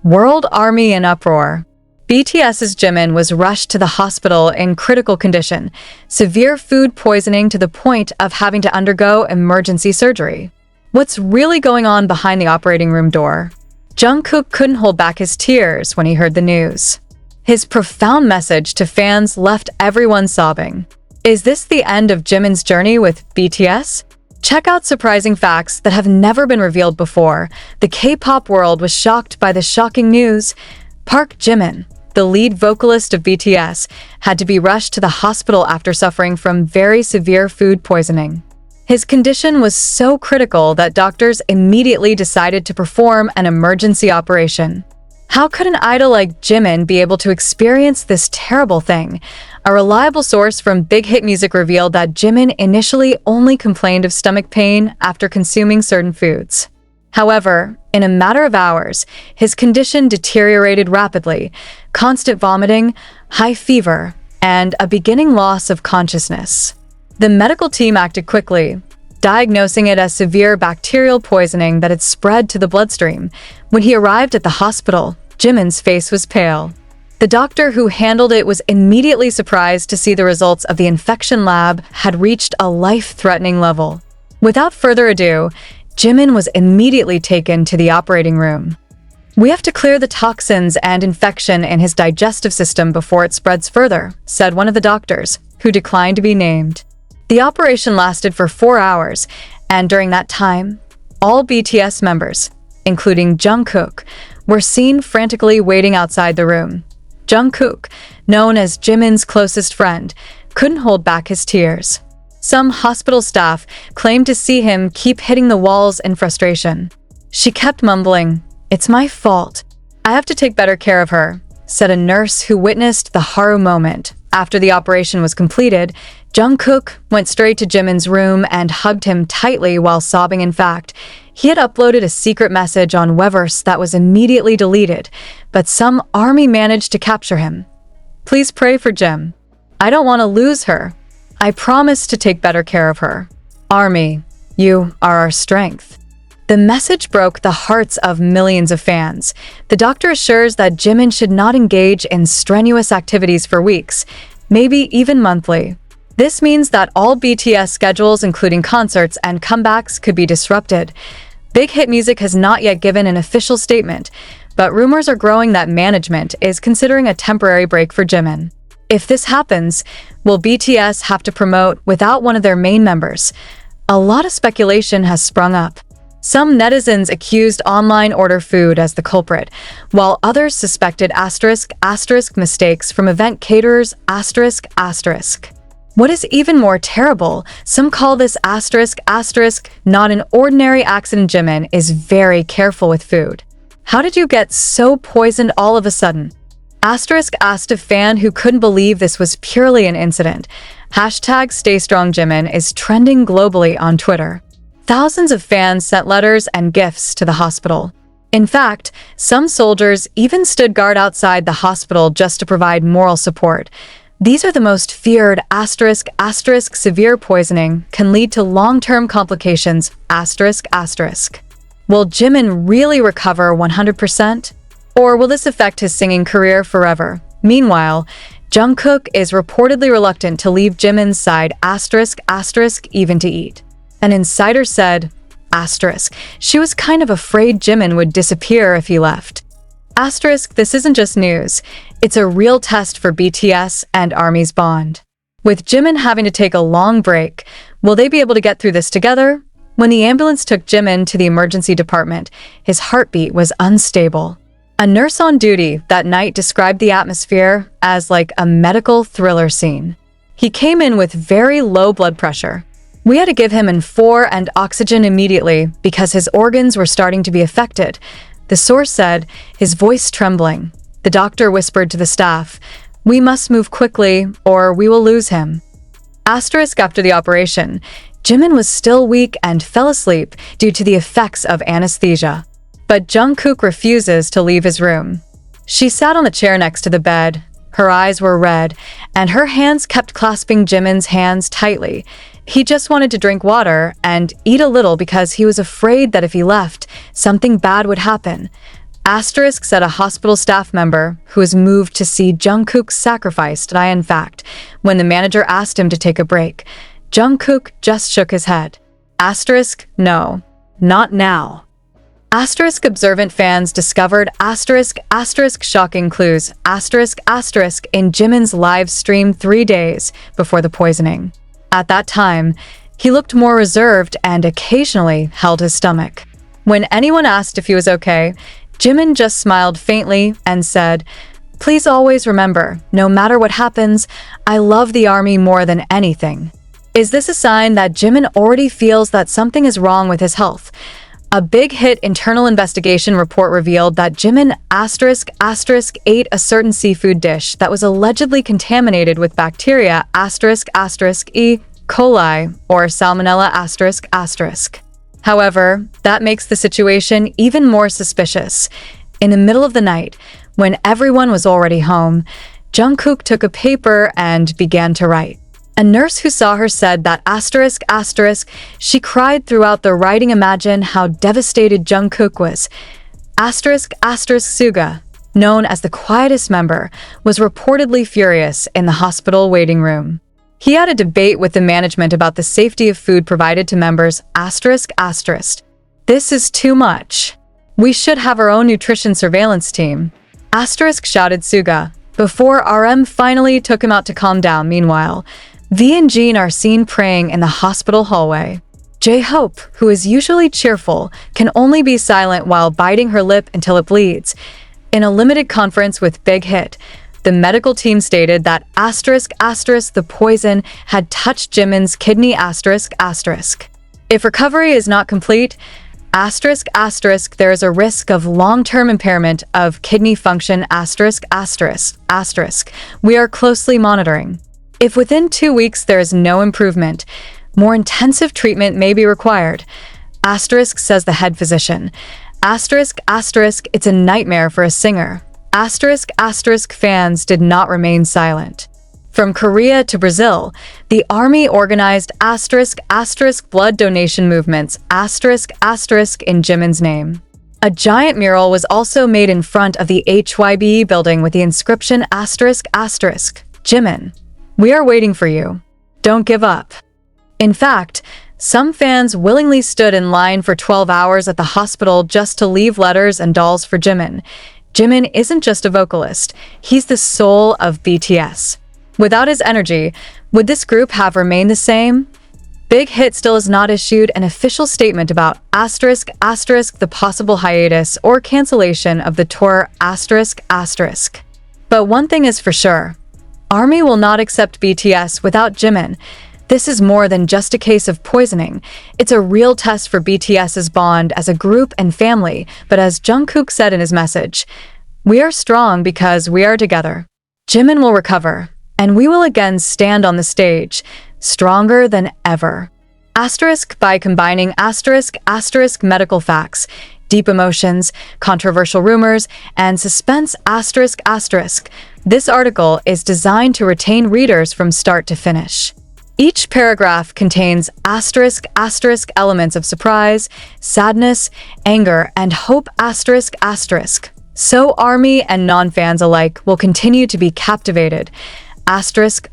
World Army in uproar. BTS's Jimin was rushed to the hospital in critical condition, severe food poisoning to the point of having to undergo emergency surgery. What's really going on behind the operating room door? Jungkook couldn't hold back his tears when he heard the news. His profound message to fans left everyone sobbing. Is this the end of Jimin's journey with BTS? Check out surprising facts that have never been revealed before. The K-pop world was shocked by the shocking news. Park Jimin, the lead vocalist of BTS, had to be rushed to the hospital after suffering from very severe food poisoning. His condition was so critical that doctors immediately decided to perform an emergency operation. How could an idol like Jimin be able to experience this terrible thing? A reliable source from Big Hit Music revealed that Jimin initially only complained of stomach pain after consuming certain foods. However, in a matter of hours, his condition deteriorated rapidly, constant vomiting, high fever, and a beginning loss of consciousness. The medical team acted quickly, diagnosing it as severe bacterial poisoning that had spread to the bloodstream. When he arrived at the hospital, Jimin's face was pale. The doctor who handled it was immediately surprised to see the results of the infection lab had reached a life-threatening level. Without further ado, Jimin was immediately taken to the operating room. "We have to clear the toxins and infection in his digestive system before it spreads further," said one of the doctors, who declined to be named. The operation lasted for 4 hours, and during that time, all BTS members, including Jungkook, were seen frantically waiting outside the room. Jungkook, known as Jimin's closest friend, couldn't hold back his tears. Some hospital staff claimed to see him keep hitting the walls in frustration. "She kept mumbling, 'It's my fault. I have to take better care of her,'" said a nurse who witnessed the horror moment. After the operation was completed, Jungkook went straight to Jimin's room and hugged him tightly while sobbing. In fact, he had uploaded a secret message on Weverse that was immediately deleted, but some army managed to capture him. "Please pray for Jim. I don't want to lose her. I promise to take better care of her. Army, you are our strength." The message broke the hearts of millions of fans. The doctor assures that Jimin should not engage in strenuous activities for weeks, maybe even monthly. This means that all BTS schedules, including concerts and comebacks, could be disrupted. Big Hit Music has not yet given an official statement, but rumors are growing that management is considering a temporary break for Jimin. If this happens, will BTS have to promote without one of their main members? A lot of speculation has sprung up. Some netizens accused online order food as the culprit, while others suspected *** mistakes from event caterers ***. What is even more terrible, some call this ***, not an ordinary accident. Jimin is very careful with food. How did you get so poisoned all of a sudden? * asked a fan who couldn't believe this was purely an incident. #StayStrongJimin is trending globally on Twitter. Thousands of fans sent letters and gifts to the hospital. In fact, some soldiers even stood guard outside the hospital just to provide moral support. These are the most feared ***. Severe poisoning can lead to long-term complications ***. Will Jimin really recover 100%? Or will this affect his singing career forever? Meanwhile, Jungkook is reportedly reluctant to leave Jimin's side ***, even to eat. An insider said, "she was kind of afraid Jimin would disappear if he left." This isn't just news, it's a real test for BTS and ARMY's bond. With Jimin having to take a long break, will they be able to get through this together? When the ambulance took Jimin to the emergency department, his heartbeat was unstable. A nurse on duty that night described the atmosphere as like a medical thriller scene. He came in with very low blood pressure. We had to give him N4 and oxygen immediately because his organs were starting to be affected, the source said, his voice trembling. The doctor whispered to the staff, "We must move quickly or we will lose him." After the operation, Jimin was still weak and fell asleep due to the effects of anesthesia. But Jungkook refuses to leave his room. She sat on the chair next to the bed. Her eyes were red, and her hands kept clasping Jimin's hands tightly. He just wanted to drink water and eat a little because he was afraid that if he left, something bad would happen. Said a hospital staff member who was moved to see Jungkook sacrificed die in fact. When the manager asked him to take a break, Jungkook just shook his head. No, not now. Observant fans discovered shocking clues in Jimin's live stream 3 days before the poisoning. At that time, he looked more reserved and occasionally held his stomach. When anyone asked if he was okay, Jimin just smiled faintly and said, "Please always remember, no matter what happens, I love the army more than anything." Is this a sign that Jimin already feels that something is wrong with his health? A big hit internal investigation report revealed that Jimin ate a certain seafood dish that was allegedly contaminated with bacteria E. coli or Salmonella ***. However, that makes the situation even more suspicious. In the middle of the night, when everyone was already home, Jungkook took a paper and began to write. A nurse who saw her said that she cried throughout the writing. Imagine how devastated Jungkook was. Suga, known as the quietest member, was reportedly furious in the hospital waiting room. He had a debate with the management about the safety of food provided to members. This is too much. We should have our own nutrition surveillance team. Shouted Suga, before RM finally took him out to calm down. Meanwhile, V and Jean are seen praying in the hospital hallway. J-Hope, who is usually cheerful, can only be silent while biting her lip until it bleeds. In a limited conference with Big Hit, the medical team stated that the poison had touched Jimin's kidney If recovery is not complete, there is a risk of long-term impairment of kidney function We are closely monitoring. If within 2 weeks there is no improvement, more intensive treatment may be required, says the head physician. It's a nightmare for a singer. Fans did not remain silent. From Korea to Brazil, the army organized blood donation movements in Jimin's name. A giant mural was also made in front of the HYBE building with the inscription Jimin, we are waiting for you. Don't give up. In fact, some fans willingly stood in line for 12 hours at the hospital just to leave letters and dolls for Jimin. Jimin isn't just a vocalist, he's the soul of BTS. Without his energy, would this group have remained the same? Big Hit still has not issued an official statement about the possible hiatus or cancellation of the tour But one thing is for sure, ARMY will not accept BTS without Jimin. This is more than just a case of poisoning. It's a real test for BTS's bond as a group and family, but as Jungkook said in his message, we are strong because we are together. Jimin will recover, and we will again stand on the stage, stronger than ever. By combining medical facts, deep emotions, controversial rumors, and suspense this article is designed to retain readers from start to finish. Each paragraph contains elements of surprise, sadness, anger, and hope So ARMY and non-fans alike will continue to be captivated.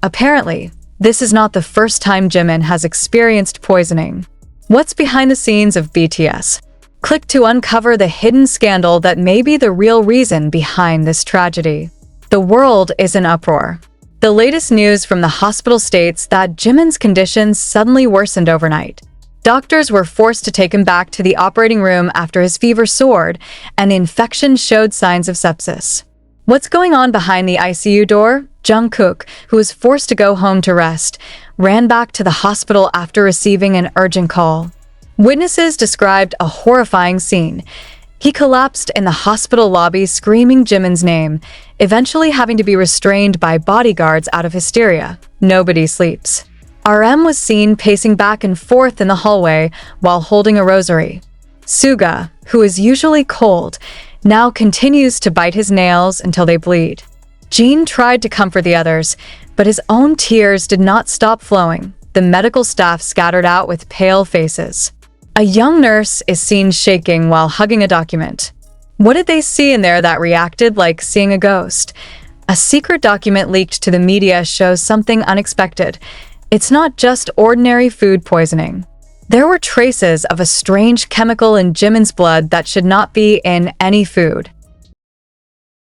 Apparently, this is not the first time Jimin has experienced poisoning. What's behind the scenes of BTS? Click to uncover the hidden scandal that may be the real reason behind this tragedy. The world is in uproar. The latest news from the hospital states that Jimin's conditions suddenly worsened overnight. Doctors were forced to take him back to the operating room after his fever soared and the infection showed signs of sepsis. What's going on behind the ICU door? Jungkook, who was forced to go home to rest, ran back to the hospital after receiving an urgent call. Witnesses described a horrifying scene. He collapsed in the hospital lobby screaming Jimin's name, eventually having to be restrained by bodyguards out of hysteria. Nobody sleeps. RM was seen pacing back and forth in the hallway while holding a rosary. Suga, who is usually cold, now continues to bite his nails until they bleed. Jean tried to comfort the others, but his own tears did not stop flowing. The medical staff scattered out with pale faces. A young nurse is seen shaking while hugging a document. What did they see in there that reacted like seeing a ghost? A secret document leaked to the media shows something unexpected. It's not just ordinary food poisoning. There were traces of a strange chemical in Jimin's blood that should not be in any food.